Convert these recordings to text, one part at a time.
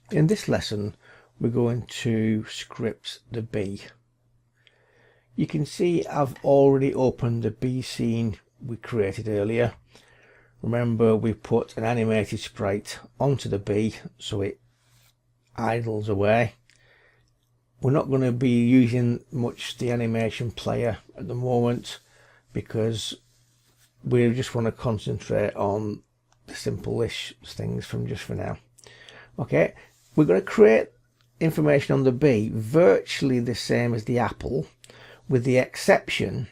In this lesson we're going to script the B. You can see I've already opened the B scene we created earlier. Remember, we put an animated sprite onto the B so it idles away. We're not going to be using much the animation player at the moment because we just want to concentrate on the simple-ish things for now. Okay, we're going to create information on the B virtually the same as the apple, with the exception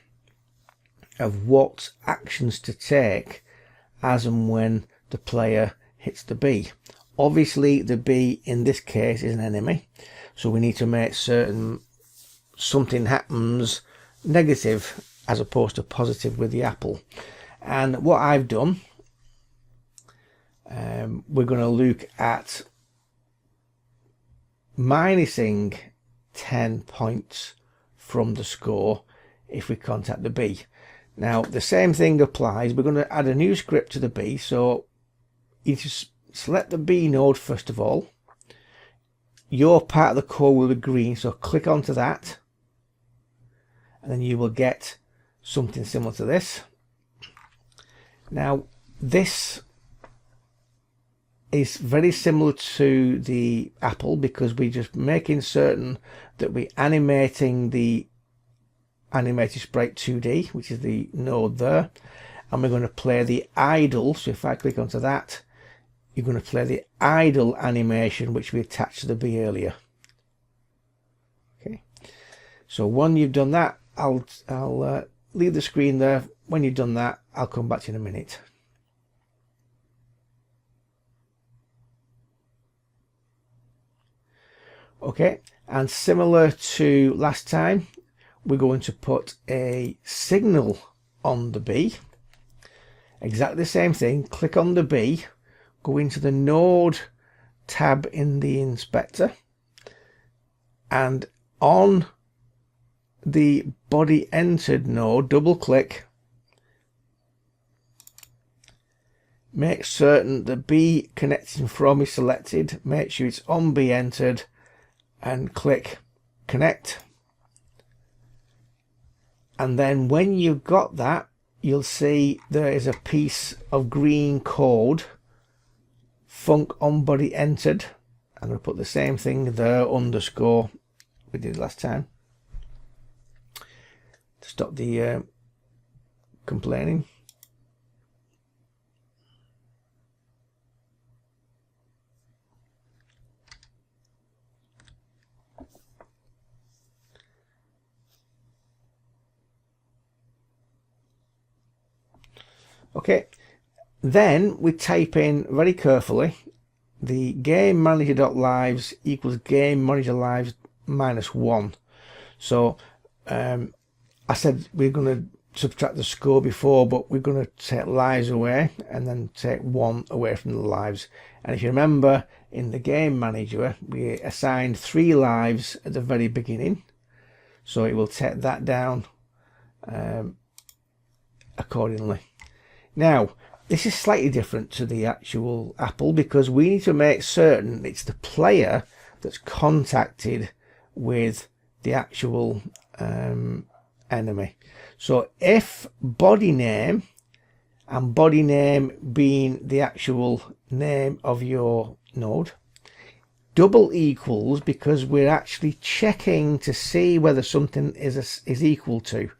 of what actions to take as and when the player hits the B. Obviously the B in this case is an enemy, so we need to make certain something happens negative as opposed to positive with the apple. And what I've done, we're going to look at minusing 10 points from the score if we contact the B. Now the same thing applies. We're going to add a new script to the B, so you just select the B node first of all. Your part of the code will be green, so click onto that and then you will get something similar to this. Now this is very similar to the apple because we're just making certain that we're animating the animated sprite 2D, which is the node there, and we're going to play the idle. So if I click onto that, you're going to play the idle animation which we attached to the B earlier. Okay, so when you've done that, I'll leave the screen there. When you've done that, I'll come back to you in a minute. Okay, and similar to last time, we're going to put a signal on the B. Exactly the same thing. Click on the B, go into the node tab in the inspector, and on the body entered node, double click, make certain the B connecting from is selected, make sure it's on B entered, and click connect. And then when you've got that, you'll see there is a piece of green code, func on body entered. I'm going to put the same thing there, underscore we did last time to stop the complaining. Okay, then we type in very carefully the game manager.lives equals game manager lives -1. So I said we're going to subtract the score before, but we're going to take lives away and then take 1 away from the lives. And if you remember, in the game manager we assigned 3 lives at the very beginning, so it will take that down accordingly. Now this is slightly different to the actual apple because we need to make certain it's the player that's contacted with the actual enemy. So if body name, and body name being the actual name of your node, double equals, because we're actually checking to see whether something is equal to.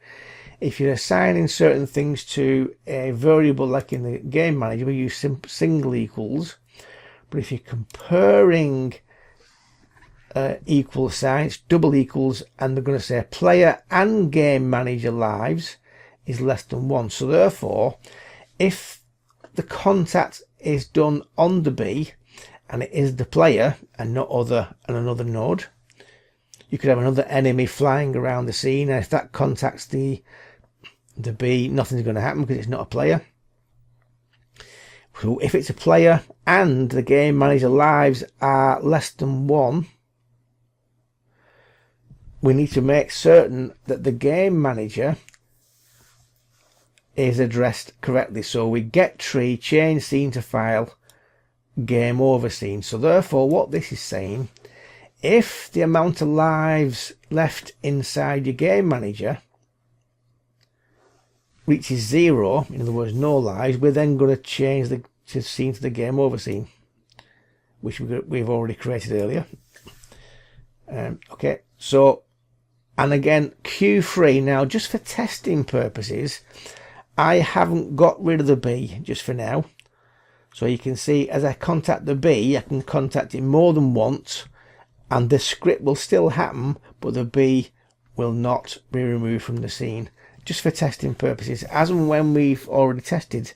If you're assigning certain things to a variable like in the game manager, we use single equals, but if you're comparing equal signs, double equals, and they're going to say player and game manager lives is less than 1. So therefore, if the contact is done on the B and it is the player and not another node, you could have another enemy flying around the scene, and if that contacts the B, nothing's going to happen because it's not a player. So if it's a player and the game manager lives are less than 1, we need to make certain that the game manager is addressed correctly. So we get tree, change scene to file, game over scene. So therefore what this is saying, if the amount of lives left inside your game manager reaches 0, in other words no lives, we're then going to change the scene to the game over scene, which we've already created earlier. Okay, so, and again Q3, now just for testing purposes I haven't got rid of the B just for now. So you can see as I contact the B, I can contact it more than once and the script will still happen, but the B will not be removed from the scene, just for testing purposes. As and when we've already tested,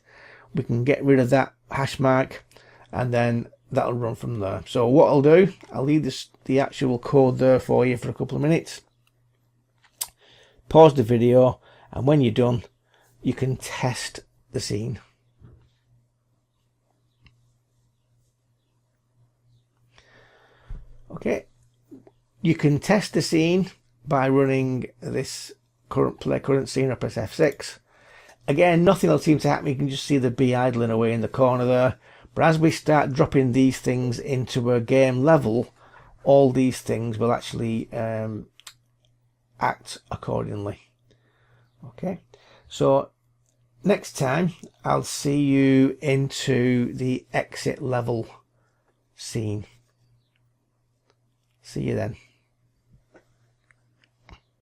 we can get rid of that hash mark and then that'll run from there. So what I'll do, I'll leave the actual code there for you for a couple of minutes, pause the video, and when you're done you can test the scene. Okay, you can test the scene by running this current scene, or press F6. Again, nothing will seem to happen. You can just see the B idling away in the corner there. But as we start dropping these things into a game level, all these things will actually act accordingly. Okay, so next time I'll see you into the exit level scene. See you then.